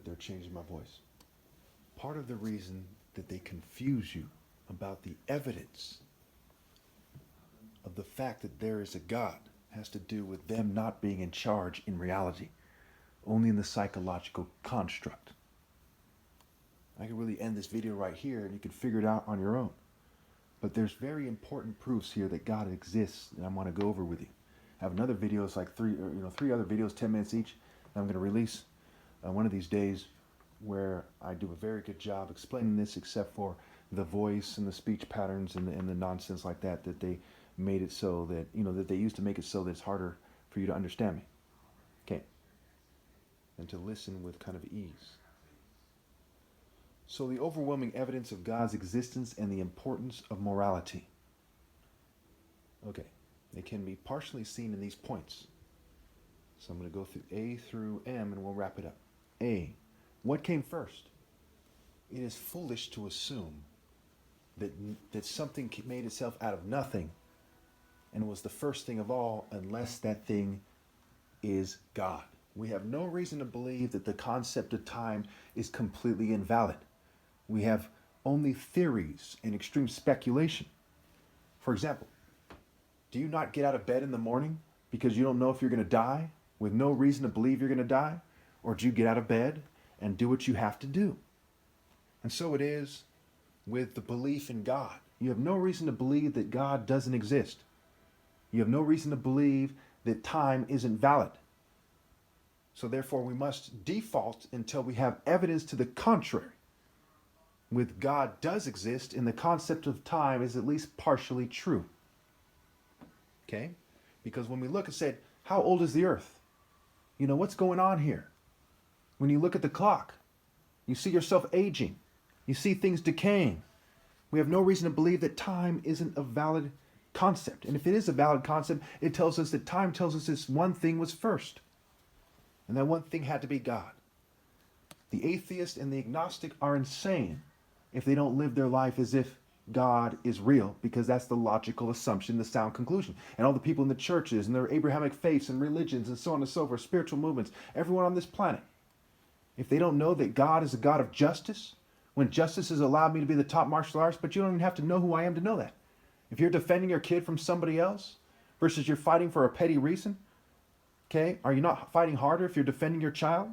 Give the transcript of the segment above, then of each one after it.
that they're changing my voice. Part of the reason that they confuse you about the evidence of the fact that there is a God has to do with them not being in charge in reality, only in the psychological construct. I could really end this video right here and you can figure it out on your own. But there's very important proofs here that God exists that I want to go over with you. I have another video, it's like three other videos, 10 minutes each, that I'm going to release one of these days where I do a very good job explaining this, except for the voice and the speech patterns and the nonsense like that they made it so that, that they used to make it so that it's harder for you to understand me. Okay. And to listen with kind of ease. So the overwhelming evidence of God's existence and the importance of morality. Okay. They can be partially seen in these points. So I'm going to go through A through M and we'll wrap it up. A. What came first? It is foolish to assume that something made itself out of nothing and was the first thing of all unless that thing is God. We have no reason to believe that the concept of time is completely invalid. We have only theories and extreme speculation. For example, do you not get out of bed in the morning because you don't know if you're going to die with no reason to believe you're going to die? Or do you get out of bed and do what you have to do? And so it is with the belief in God. You have no reason to believe that God doesn't exist. You have no reason to believe that time isn't valid. So therefore we must default until we have evidence to the contrary. With God does exist and the concept of time is at least partially true. Okay? Because when we look and said, how old is the earth? What's going on here? When you look at the clock, you see yourself aging. You see things decaying. We have no reason to believe that time isn't a valid concept. And if it is a valid concept, it tells us that time tells us this one thing was first. And that one thing had to be God. The atheist and the agnostic are insane if they don't live their life as if God is real, because that's the logical assumption, the sound conclusion. And all the people in the churches and their Abrahamic faiths and religions and so on and so forth, spiritual movements, everyone on this planet, if they don't know that God is a God of justice, when justice has allowed me to be the top martial artist, but you don't even have to know who I am to know that. If you're defending your kid from somebody else versus you're fighting for a petty reason, okay, are you not fighting harder if you're defending your child?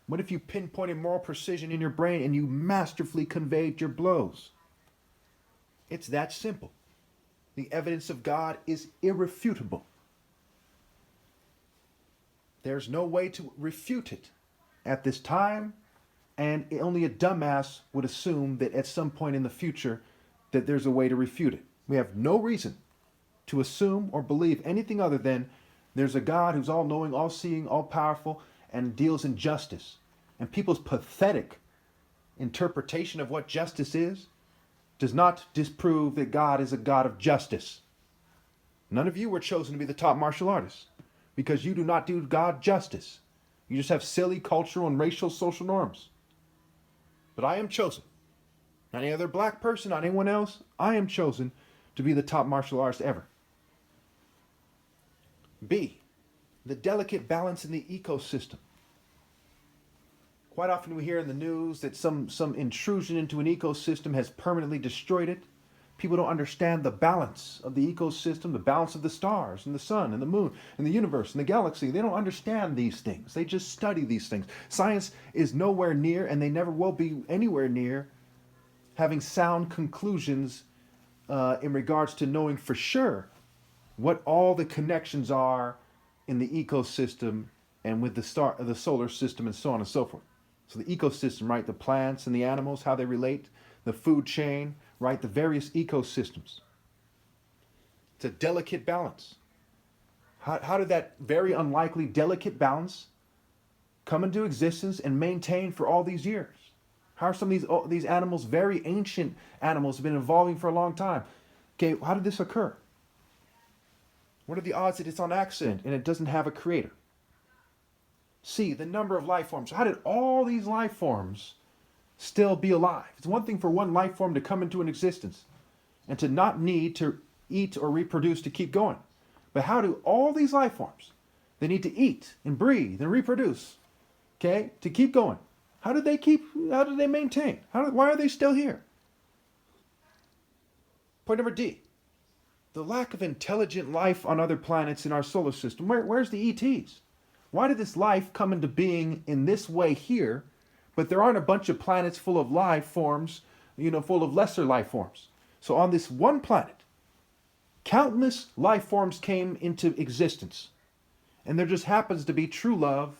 What if you pinpointed moral precision in your brain and you masterfully conveyed your blows? It's that simple. The evidence of God is irrefutable. There's no way to refute it at this time, and only a dumbass would assume that at some point in the future that there's a way to refute it. We have no reason to assume or believe anything other than there's a God who's all-knowing, all-seeing, all-powerful, and deals in justice. And people's pathetic interpretation of what justice is does not disprove that God is a God of justice. None of you were chosen to be the top martial artists because you do not do God justice. You just have silly cultural and racial social norms. But I am chosen. Not any other black person, not anyone else. I am chosen to be the top martial artist ever. B, the delicate balance in the ecosystem. Quite often we hear in the news that some intrusion into an ecosystem has permanently destroyed it. People don't understand the balance of the ecosystem, the balance of the stars and the sun and the moon and the universe and the galaxy. They don't understand these things. They just study these things. Science is nowhere near, and they never will be anywhere near, having sound conclusions in regards to knowing for sure what all the connections are in the ecosystem and with the solar system and so on and so forth. So the ecosystem, right? The plants and the animals, how they relate, the food chain, right? The various ecosystems. It's a delicate balance. How did that very unlikely delicate balance come into existence and maintain for all these years? How are some of these animals, very ancient animals, have been evolving for a long time? Okay, how did this occur? What are the odds that it's on accident and it doesn't have a creator? C, the number of life forms. How did all these life forms still be alive? It's one thing for one life form to come into an existence and to not need to eat or reproduce to keep going. But how do all these life forms, they need to eat and breathe and reproduce, Okay, to keep going. How did they maintain? Why are they still here? Point number D. The lack of intelligent life on other planets in our solar system. Where's the ETs? Why did this life come into being in this way here, but there aren't a bunch of planets full of life forms, full of lesser life forms? So on this one planet, countless life forms came into existence. And there just happens to be true love,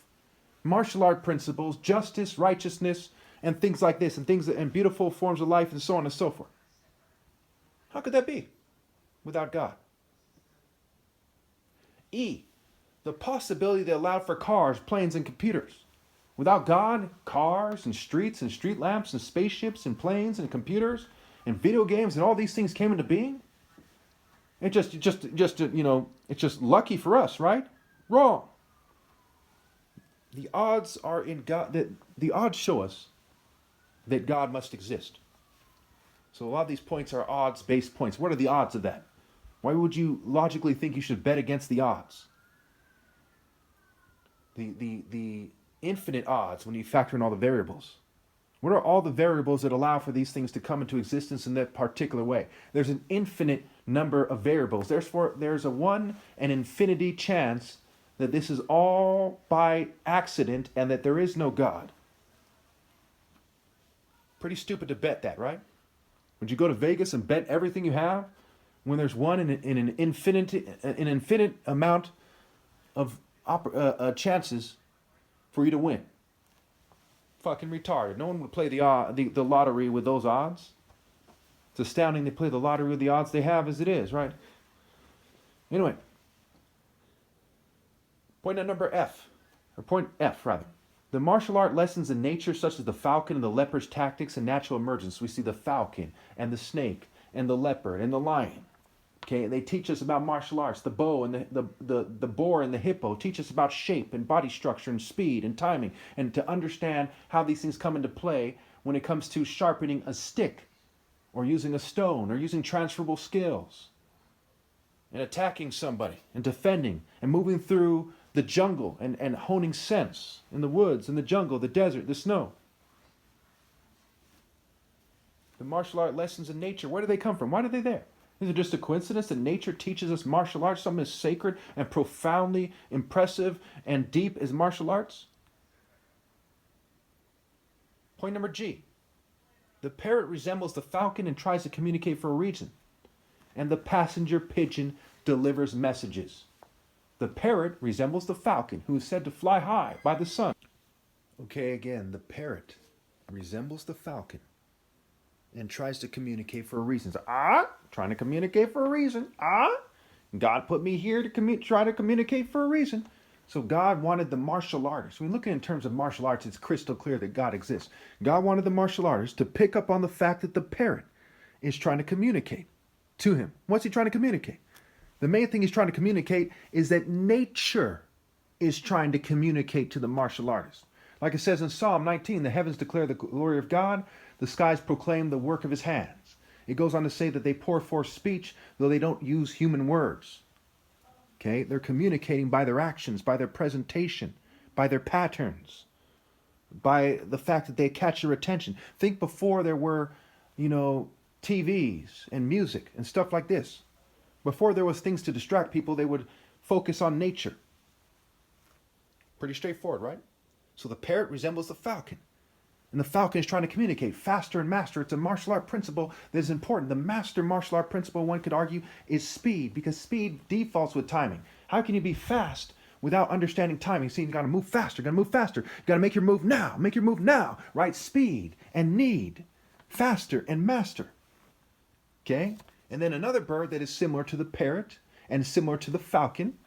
martial art principles, justice, righteousness, and things like this, and beautiful forms of life, and so on and so forth. How could that be without God? E, the possibility that allowed for cars, planes, and computers. Without God, cars and streets and street lamps and spaceships and planes and computers and video games and all these things came into being. It's just lucky for us, right? Wrong. The odds are in God. The odds show us that God must exist. So a lot of these points are odds-based points. What are the odds of that? Why would you logically think you should bet against the odds? The infinite odds when you factor in all the variables. What are all the variables that allow for these things to come into existence in that particular way? There's an infinite number of variables. There's a 1 in infinity chance that this is all by accident and that there is no God. Pretty stupid to bet that, right? Would you go to Vegas and bet everything you have when there's 1 in an infinite amount of chances for you to win? Fucking retarded. No one would play the lottery with those odds. It's astounding they play the lottery with the odds they have as it is, right? Anyway, point F. The martial art lessons in nature, such as the falcon and the leopard's tactics and natural emergence. We see the falcon and the snake and the leopard and the lion. Okay, and they teach us about martial arts. The bow and the boar and the hippo teach us about shape and body structure and speed and timing, and to understand how these things come into play when it comes to sharpening a stick or using a stone or using transferable skills and attacking somebody and defending and moving through the jungle and honing sense in the woods, in the jungle, the desert, the snow. The martial art lessons in nature, where do they come from? Why are they there? Is it just a coincidence that nature teaches us martial arts, something as sacred and profoundly impressive and deep as martial arts? Point number G. The parrot resembles the falcon and tries to communicate for a reason. And the passenger pigeon delivers messages. The parrot resembles the falcon, who is said to fly high by the sun. Okay, again, the parrot resembles the falcon and tries to communicate for a reason. So, trying to communicate for a reason. God put me here to try to communicate for a reason. So God wanted the martial artists. When we look in terms of martial arts, it's crystal clear that God exists. God wanted the martial artists to pick up on the fact that the parrot is trying to communicate to him. What's he trying to communicate? The main thing he's trying to communicate is that nature is trying to communicate to the martial artist. Like it says in Psalm 19, the heavens declare the glory of God, the skies proclaim the work of his hands. It goes on to say that they pour forth speech, though they don't use human words. Okay, they're communicating by their actions, by their presentation, by their patterns, by the fact that they catch your attention. Think before there were, TVs and music and stuff like this. Before there was things to distract people, they would focus on nature. Pretty straightforward, right? So the parrot resembles the falcon. And the falcon is trying to communicate faster and master. It's a martial art principle that is important. The master martial art principle, one could argue, is speed, because speed defaults with timing. How can you be fast without understanding timing? See, you got to move faster, You got to make your move now, right? Speed and need, faster and master. Okay? And then another bird that is similar to the parrot and similar to the falcon.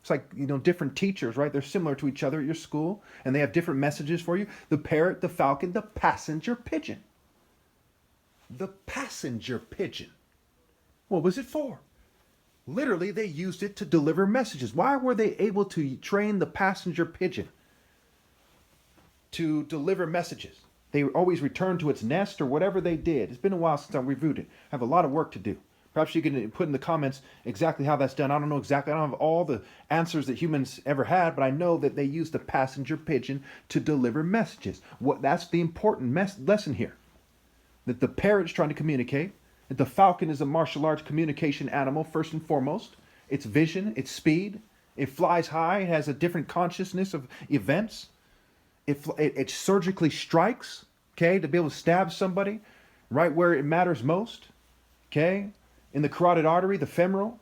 It's like, different teachers, right? They're similar to each other at your school, and they have different messages for you. The parrot, the falcon, the passenger pigeon. The passenger pigeon. What was it for? Literally, they used it to deliver messages. Why were they able to train the passenger pigeon to deliver messages? They always returned to its nest or whatever they did. It's been a while since I reviewed it. I have a lot of work to do. Perhaps you can put in the comments exactly how that's done. I don't know exactly. I don't have all the answers that humans ever had, but I know that they use the passenger pigeon to deliver messages. That's the important lesson here. That the parrot's trying to communicate. That the falcon is a martial arts communication animal, first and foremost. Its vision, its speed. It flies high. It has a different consciousness of events. It surgically strikes, okay, to be able to stab somebody right where it matters most, okay, in the carotid artery, the femoral,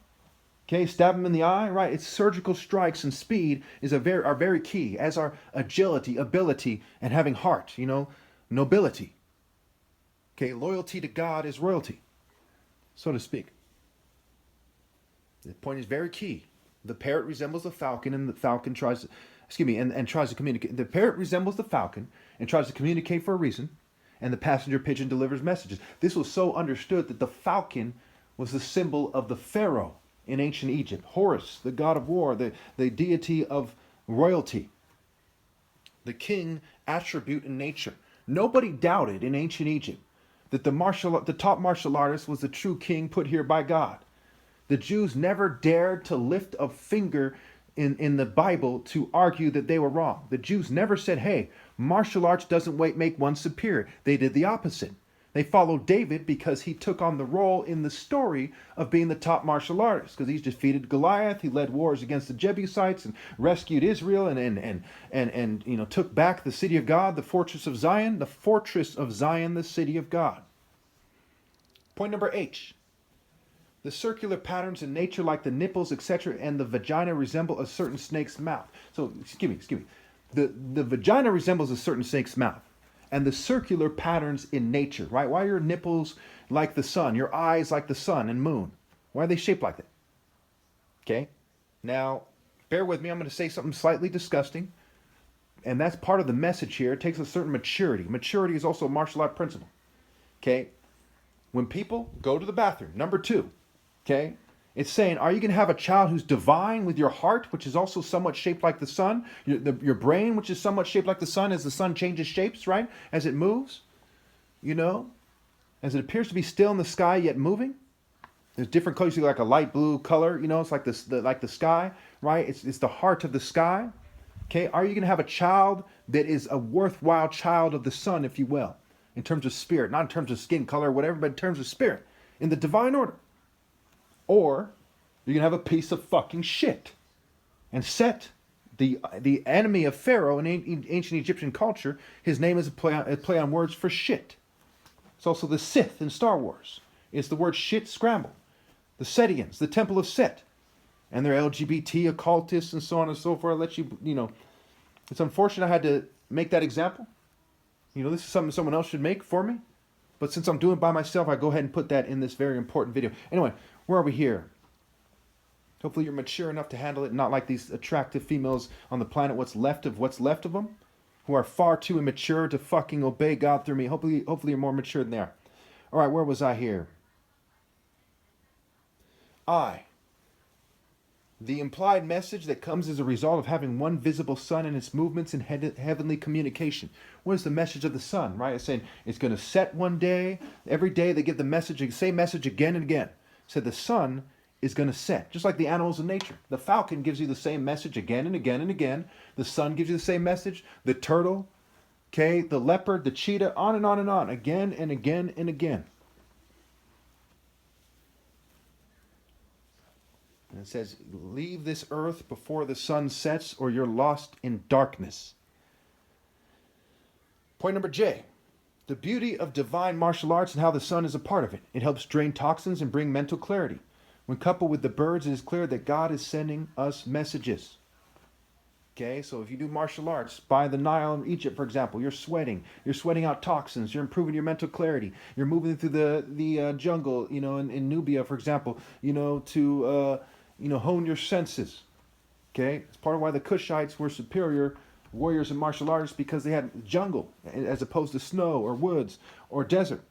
okay, stab them in the eye, right? Its surgical strikes and speed are very key, as are agility, ability, and having heart, nobility. Okay, loyalty to God is royalty, so to speak. The point is very key. The parrot resembles the falcon, and the falcon tries to communicate. The parrot resembles the falcon and tries to communicate for a reason, and the passenger pigeon delivers messages. This was so understood that the falcon was the symbol of the pharaoh in ancient Egypt. Horus, the god of war, the deity of royalty, the king attribute in nature. Nobody doubted in ancient Egypt that the top martial artist was the true king put here by God. The Jews never dared to lift a finger in the Bible to argue that they were wrong. The Jews never said, hey, martial arts doesn't make one superior. They did the opposite. They followed David because he took on the role in the story of being the top martial artist, because he's defeated Goliath, he led wars against the Jebusites and rescued Israel and took back the city of God, the fortress of Zion, the city of God. Point number H. The circular patterns in nature, like the nipples, etc., and the vagina resemble a certain snake's mouth. So, excuse me. The vagina resembles a certain snake's mouth. And the circular patterns in nature, right? Why are your nipples like the sun? Your eyes like the sun and moon? Why are they shaped like that? Okay? Now, bear with me. I'm going to say something slightly disgusting. And that's part of the message here. It takes a certain maturity. Maturity is also a martial art principle. Okay? When people go to the bathroom, number 2, okay, it's saying, are you going to have a child who's divine with your heart, which is also somewhat shaped like the sun? Your brain, which is somewhat shaped like the sun as the sun changes shapes, right? As it moves, as it appears to be still in the sky yet moving. There's different colors, like a light blue color, it's like the sky, right? It's the heart of the sky. Okay, are you going to have a child that is a worthwhile child of the sun, if you will, in terms of spirit, not in terms of skin color or whatever, but in terms of spirit, in the divine order? Or you're going to have a piece of fucking shit. And Set, the enemy of Pharaoh in ancient Egyptian culture, his name is a play on words for shit. It's also the Sith in Star Wars. It's the word shit scrambled. The Setians, the Temple of Set. And their LGBT occultists and so on and so forth. It's unfortunate I had to make that example. This is something someone else should make for me. But since I'm doing it by myself, I go ahead and put that in this very important video. Anyway, where are we here? Hopefully you're mature enough to handle it, not like these attractive females on the planet, what's left of them, who are far too immature to fucking obey God through me. Hopefully you're more mature than they are. All right, where was I here? The implied message that comes as a result of having one visible sun and its movements in heavenly communication. What is the message of the sun, right? It's saying it's going to set one day. Every day they give the same message again and again. So the sun is going to set, just like the animals in nature. The falcon gives you the same message again and again and again. The sun gives you the same message. The turtle, okay, the leopard, the cheetah, on and on and on, again and again and again. And it says, leave this earth before the sun sets or you're lost in darkness. Point number J. The beauty of divine martial arts and how the sun is a part of it. It helps drain toxins and bring mental clarity. When coupled with the birds, it is clear that God is sending us messages. Okay, so if you do martial arts by the Nile in Egypt, for example, you're sweating out toxins, you're improving your mental clarity, you're moving through the jungle, in Nubia, for example, to hone your senses. Okay, it's part of why the Kushites were superior warriors and martial artists, because they had jungle as opposed to snow or woods or desert.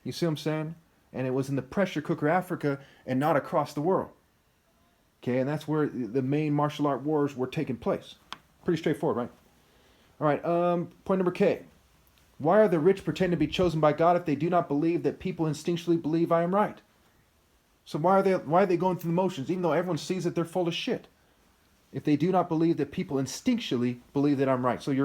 You see what I'm saying? And it was in the pressure cooker Africa and not across the world. Okay, and that's where the main martial art wars were taking place. Pretty straightforward, right? All right, point number K. Why are the rich pretending to be chosen by God if they do not believe that people instinctually believe I am right? So why are they going through the motions, even though everyone sees that they're full of shit? If they do not believe that people instinctually believe that I'm right. So you're